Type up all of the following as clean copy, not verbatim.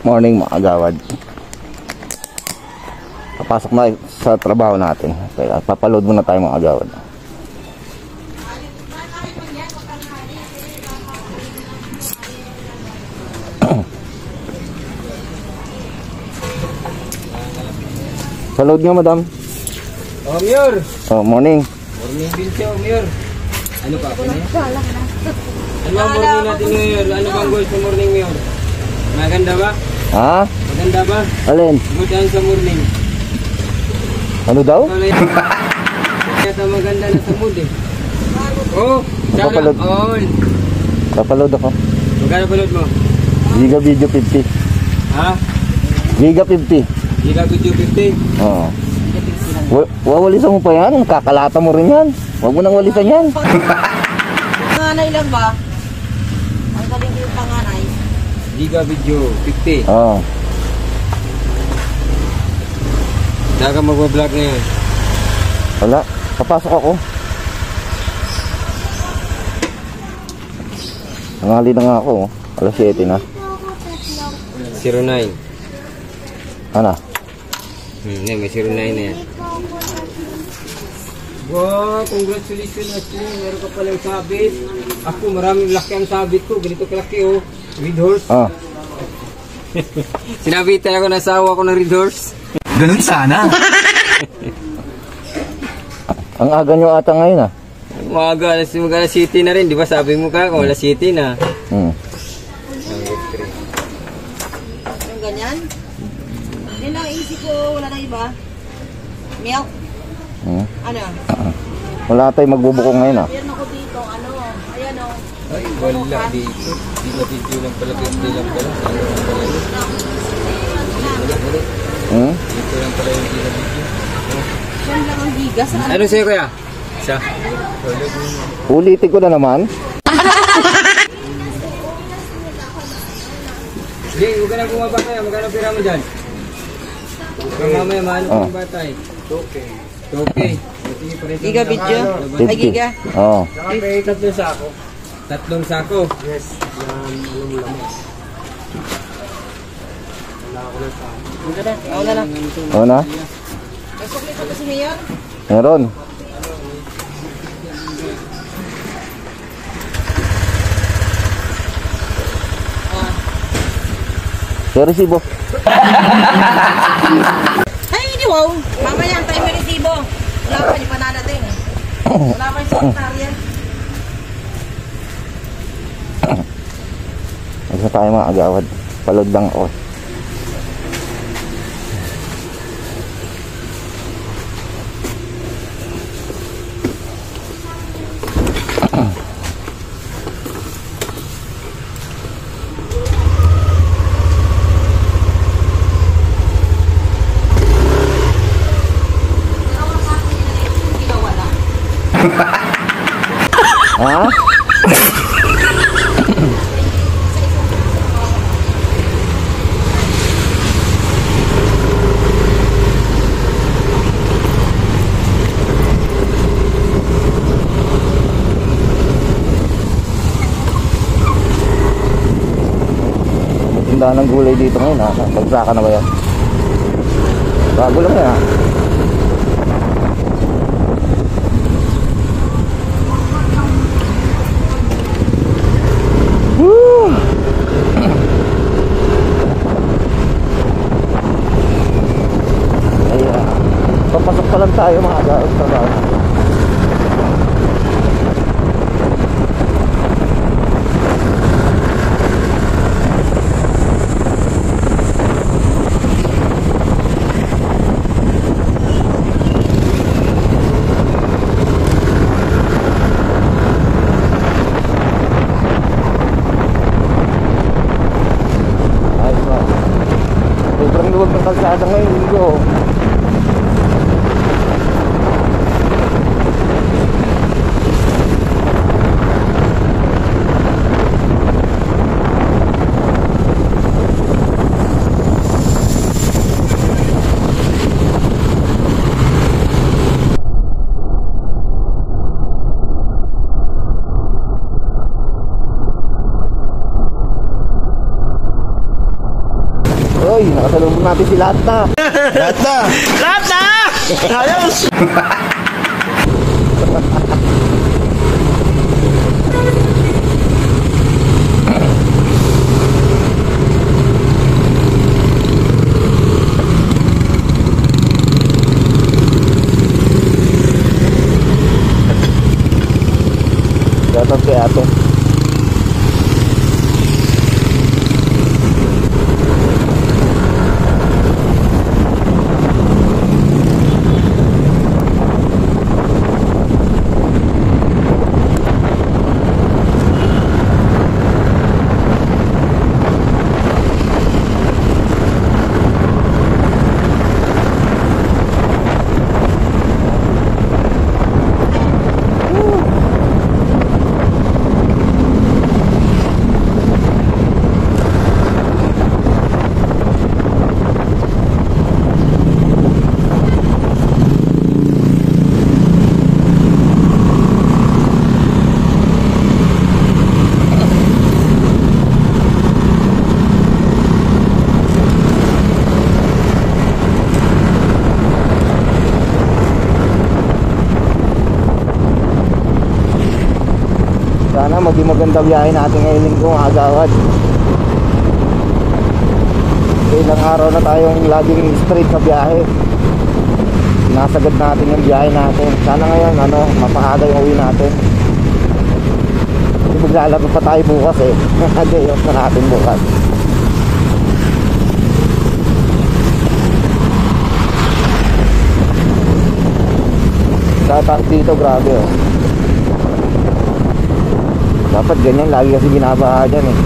morning mga agawad. Papasok na sa trabaho natin. Kaya papaload muna tayo mga agawad. Paload nga madam. Oh, Mayor. Oh, morning. Morning din siya, Mayor. Ano pa? Ano ang morning natin, Mayor? Ano bang goal sa morning, Mayor? Maganda ba? Ha? Maganda ba? Alin? Good yan sa morning. Ano daw? Kaya maganda na sa mood eh. Oh, Papaload. all. Papaload ako. Magkano paload mo? Giga video 50. Ha? Giga 50. Giga video 50? Oo. Wawalisan mo pa yan. Kakalata mo rin yan. Huwag mo nang walisan yan. Panganay lang ba? Ang galing ko yung panganay. Giga video 50. Oo. Saan ka mag-vlog ngayon? Wala. Papasok ako. Nangali na nga ako. Alas 7 na. 09. Ano? May 09 na yan. Wow, congratulations Ashley. Meron ka palang sabit. Ako, maraming laki ang sabit ko. Ganito kalaki oh. Red horse. Ah. Sinabitan ako ng asawa ko ng red horse. Ganun sana. Ang aga nyo ata ngayon ah. Mag-alas city na rin. Di ba sabi mo ka kung alas city na. Hmm. Yung ganyan? Yan lang isip ko. Wala na iba. Milk. Hmm. Ano? Wala tayong magbubuko ngayon ah. Meron ako dito. Ano? Ayan o. Ay, wala dito. Di ba dito lang pala. Hindi lang pala. Hmm? Dito lang pala yung dito. Yan lang ang gigas. Ano sa'yo kuya? Isa. Ulitin ko na naman. Hindi, huwag ka na bumabata. Magkano pira mo dyan? Mamaya, mahalo ko ng bata eh. Okay. Okay. Giga video? 50. Ay, giga. Oo. Tatlong sako. Tatlong sako? Yes. Ako na lang. Oo na? May sukli pa si Mayor? Meron. Kaya resibo. Ay, hindi wow. Mamaya, tayo may resibo. Wala pa, hindi pa nadating. Wala pa yung sekretarya. Huwag na tayo mga agawad. Paload lang ako. Ha? Tindahan ng gulay dito ngayon ha. Pagsaka na ba yan? Bago lang yan ha. Papasok pa lang tayo mga agawad sa trabaho. Ayos ba? Sobrang luwag ng kalsada ngayon, linggo. Nakasalubong natin si Lata. Lata! Lata! Ayos! Shoutout kay ate. Sana maging maganda biyahe natin ngayong linggo mga agawad. Ilang araw na tayong laging straight sa biyahe. Nasagad natin yung biyahe natin. Sana ngayon mapakaga yung uwi natin. Kasi maglalaba pa tayo bukas eh. Day off na natin bukas. Tataas dito, grabe oh. Dapat ganyan, lagi kasi binabaha dyan eh.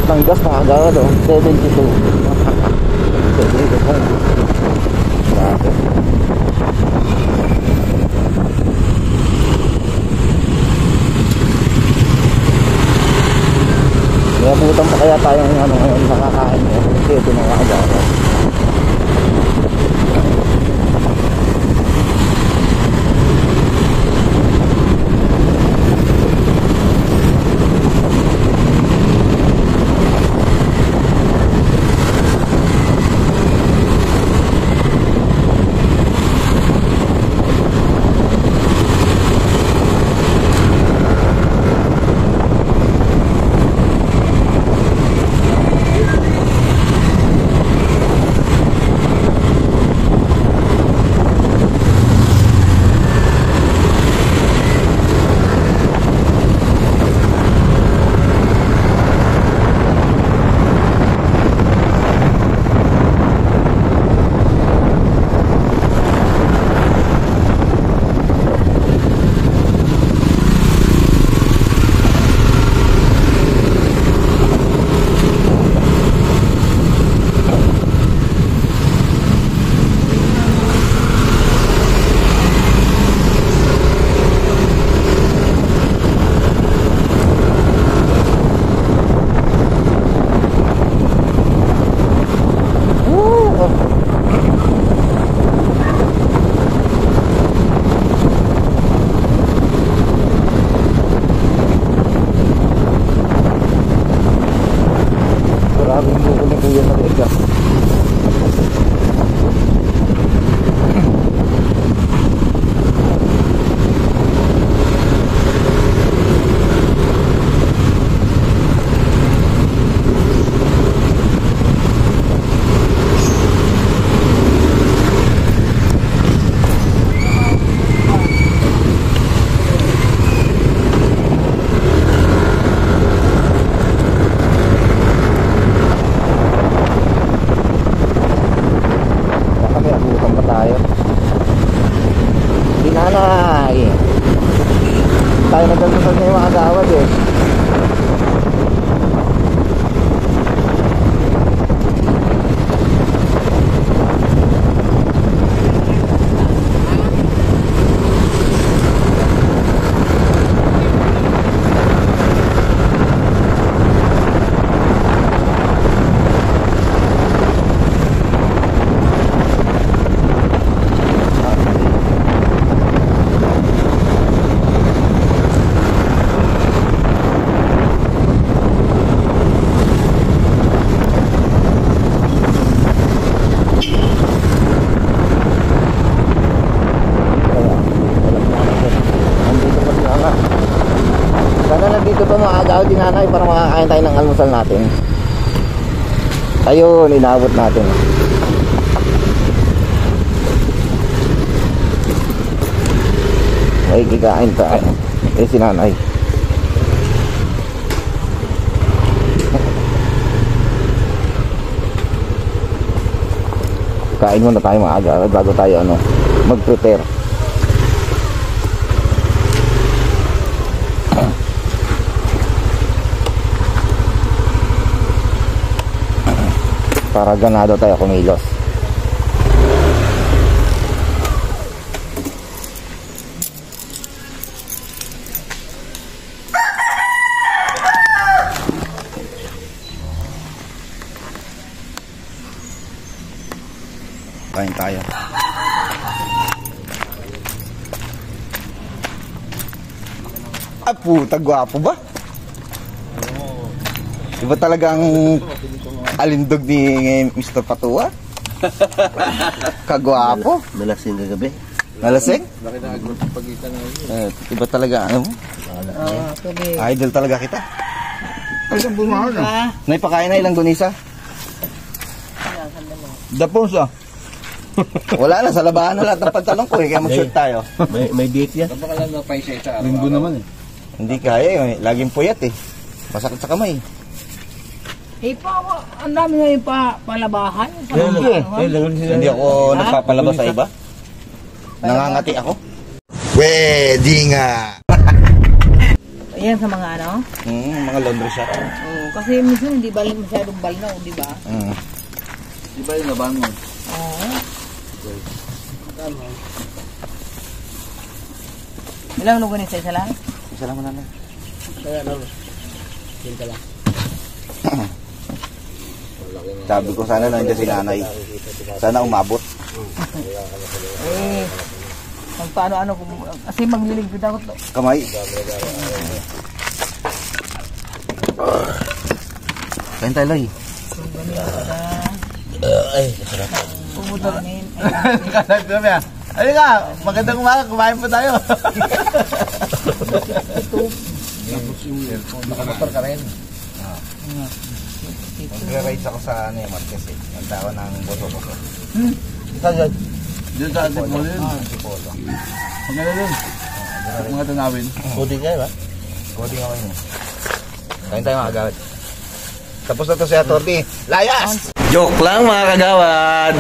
Ng gas mga agawad oh, 72. 72 po. Grabe. May abutan pa kaya tayong ngayon nakakain eh. Kasi ito mga agawad. Maraming buko na kuya na rin ka. sahod din nanay para makakain tayo ng almusal natin. Ayun, inaabot natin. Ay, kikain tayo. Eh, si nanay. Kain muna tayo maaga bago tayo mag-prepare. Para ganado tayo kumilos. Kain tayo. Ah, puta, gwapo ba? Iba talagang alindog ni Mr. Patua? Kagwapo. Malasing kagabi. Nalasing? Bakit nakagpag-pagitan na yun? Iba talaga, ano mo? Idol talaga kita. Ay, saan bumahan na? Naipakain na ilang gunisa? Dapos ah. Wala na, sa labahan na lahat ng pantalon ko kaya mag-shoot tayo. May date yan. Baka lang na isa-isa. Linggo naman eh. Hindi kaya laging puyat masakit sa kamay. Ang dami ngayon palabahan. Hindi ako nagpapalabas sa iba. Nangangati ako. Pwede nga. Ayan sa mga Mga laundry shop. Oo, kasi minsan hindi masyadong balnaw, di ba? Di ba yung laban mo? Oo. Ilang lugar sa isa lang? Isa lang muna na. Sabi ko sana nandiyan si nanay. Sana umabot. Paano kasi magliligpit ako to. Kamay. Kain tayo, Loy. Ay, sarap. Pumutok nin. Kami ah. Ayun nga, magandang umaga, kumain po tayo. Nakamotor ka rin. Magre-rides ako sa Marquez eh. Nagtawa ng boso-boso. Saan? Doon sa atin mo yun. Siposo. Maganda doon. Mga tanawin. Coding kayo ba? Coding ako yun. Kain tayo mga kagawad. Tapos na to si Atorti. Layas! Joke lang mga kagawad.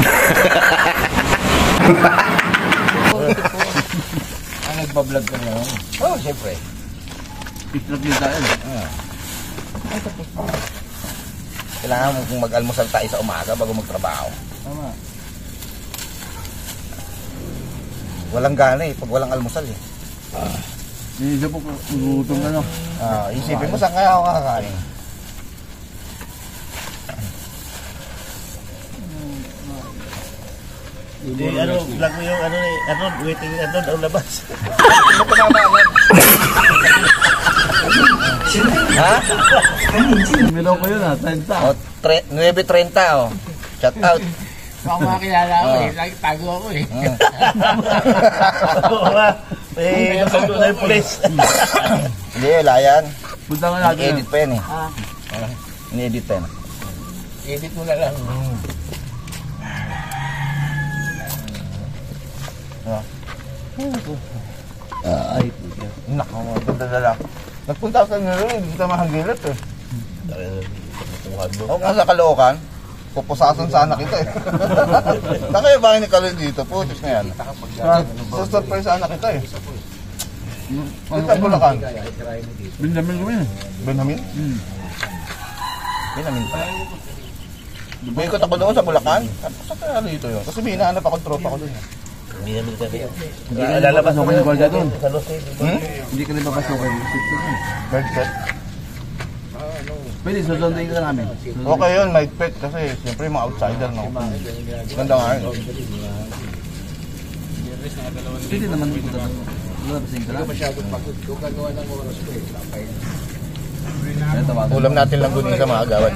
Nagbablog ka na. Oo, siyempre. Pitrap yun tayo. Kailangan mo kung mag-almusal tayo sa umaga bago magtrabaho. Tama. Walang gana eh, pag walang almusal eh. Hindi po gutom na no. Isipin mo saan kaya ako kakain. Hindi, vlog mo yung waiting ang labas. Ha? Milo ko yun 30. O, 9:30 oh. Shout out. Baka makakilala ako lagi tago ako Oo nga. Eh, nasundo na yung pulis. Hindi, layan. Punta nga natin. I-edit pa yan eh. Ini-edit pa yan. Edit mo na lang. Ay, Nako, maganda na lang. Nagpunta ako sa nilo, hindi kita mahanggilat eh. Ako nga sa Caloocan, pupusasan sana kita eh. Nakaya ba ni Kalin dito po? Diyos na yan. Surprise sana kita eh. Dito ang Bulacan. Benjamin ko yun. Benjamin? Benjamin pa. May ikot ako doon sa Bulacan. Saan kaya dito yun? Kasi may hinahanap akong tropa ko doon. Hindi ka lalabas ako yung gwardiya doon. Hindi ka napapasukin. Bird set? Pwede, susunduin ka namin. Okay yun, may pet kasi siyempre mga outsider no. Ganda nga yun. Pwede naman dito doon. Lalabasin ka lang. Masyadong pagod ko, gagawa ng oras ko eh. Ulam natin lang gunin sa mga agawad.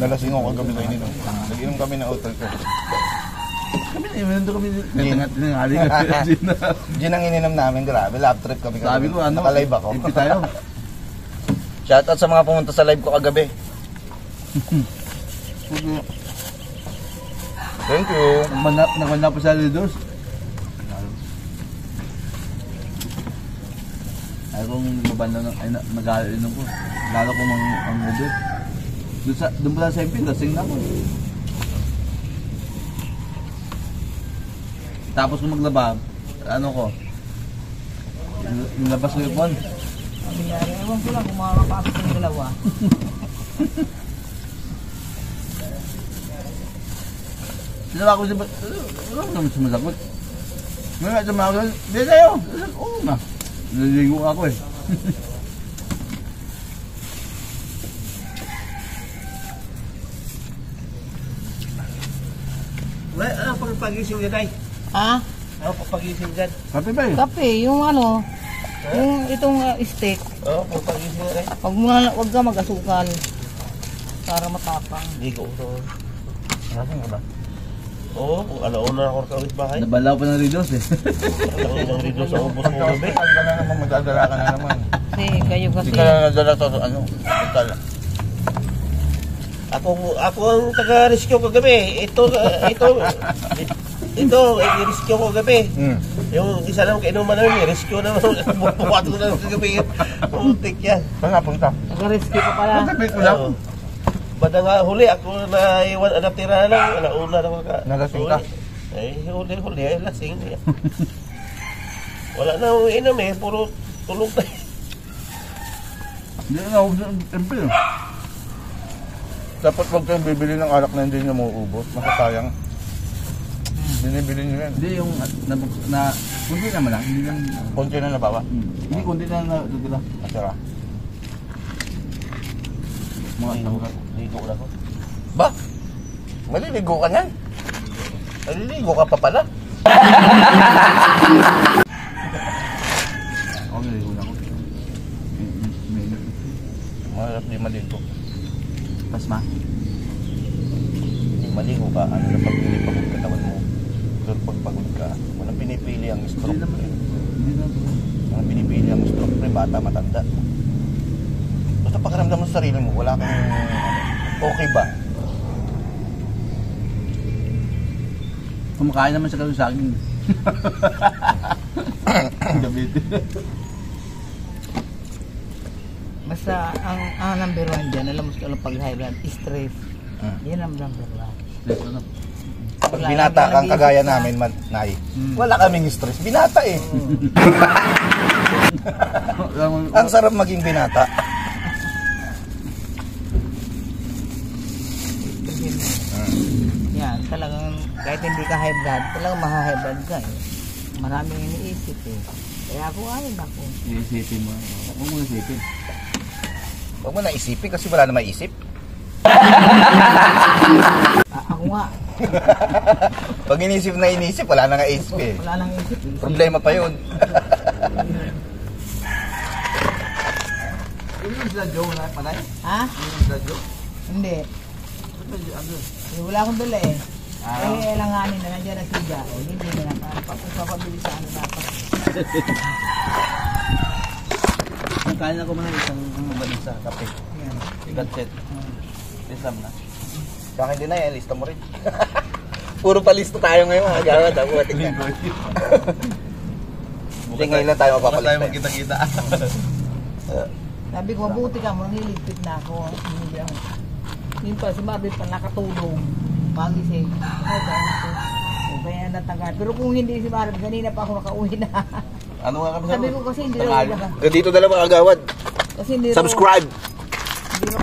Nalasing ako kagabi sa ininom. Nag-inom kami ng hotel ko. Kami na, nandun kami. Tinangali ka. Gin ang ininom namin, grabe. Love trip kami. Sabi ko, ano? Naka-live ako. Ipi tayo. Shoutout sa mga pumunta sa live ko kagabi. Thank you. Nagmanap pa sa Lidos. Ay kung mabanda ng nag-aalinom ko. Lalo ko ang Lidos. Doon pala sa MP, lasing na ako. Tapos kung maglaba, ano ko? Nilabas ko yung phone. Ewan ko lang kung makakapasok ng dalawa. Sinawa ko siya, ano naman sumasagot? Ngayon, sumawa ko, di tayo. Oo na. Naliligo ako eh. Wala, ano pagpagising niya, Day? Ha? Ano pagpagising dyan? Kape ba eh? Kape, yung ano, yung itong steak. Oo, pagpagising niya, Day. Wag ka mag-asukal. Para matapang. Hindi ko ito. Nasaan ka ba? Oo, alauna ako kawit bahay. Nabalaw pa ng Lidos eh. Alauna rito sa ubos mo gabi. Saan ka na naman, magdadala ka na naman. Kasi kayo kasi. Hindi ka na nadala to, ano, hotel. Ako ang taga-rescue ko gabi. Ito, i-rescue ko gabi. Yung isa lang kainuman namin, i-rescue naman. Bukat ko na gabi. Putik yan. Saan napunta? Nag-rescue ka pala. Kapit mo lang. Bada nga huli, ako na iwan tira lang. Alauna na ka. Nalasing ka? Ay, huli, ay lasing. Wala na akong inom eh, puro tulog na. Hindi na ako sa MP eh. Dapat wag kayong bibili ng alak na hindi nyo mauubos. Masasayang. Binibili nyo yan. Hindi yung kunti naman lang. Hindi lang. Konti na nabawa. Hindi kunti na natutira. Masara. Mga isang ka. Ligo na ko. Ba? Maliligo ka niyan? Maliligo ka pa pala? Ako naligo na ako. Mahirap di maligo. Pasma. Hindi maligo ka, ano na pag-pinipagod katawan mo. Pero pagpagod ka, walang pinipili ang stroke. Hindi na. Walang pinipili ang stroke, pre, bata, matanda. Basta pakiramdam mo sa sarili mo, wala kang okay ba? Kumakain naman sa kaso sa akin. Gabit. Basta ang number one dyan, alam mo sa pag high blood, stress. Yan ang number one. Pag binata kang kagaya namin, Nay, wala kaming stress. Binata eh. Ang sarap maging binata. Yan, talagang kahit hindi ka high blood, talagang maha-high blood ka eh. Maraming iniisip eh. Kaya ako ayun ako. Iisipin mo. Huwag mo isipin. Huwag mo na isipin kasi wala na maisip. Ako nga, Pag inisip na inisip, wala na nga isip eh. wala nang isip. Problema pa yun. Yung sila Joe, wala pa tayo? Ha? Yung sila Joe? Hindi. Eh, wala akong dala eh. Langanin na nandiyan na siya. Hindi na lang. Papabili sa ano dapat. Nagkain ako man isang mabaling sa kape. Yan. Gatset. Isam na. Sa akin din na yan, lista mo rin. Puro palista tayo ngayon mga gawad. Ako tingnan. Hindi ngayon lang tayo Baka tayo mapapalista. magkita-kita. Sabi ko, mabuti ka mo, niligpit na ako. Hindi ako. Yun pa, si Marvin pa nakatulong. Magising. Ay, kaya ako. Kaya natagal. Pero kung hindi si Marvin, kanina pa ako nakauwi na. Ano nga kami Sabi ko kasi hindi Tanghali. na. Dito dalawa kagawad. Kasi hindi Subscribe! Hindi na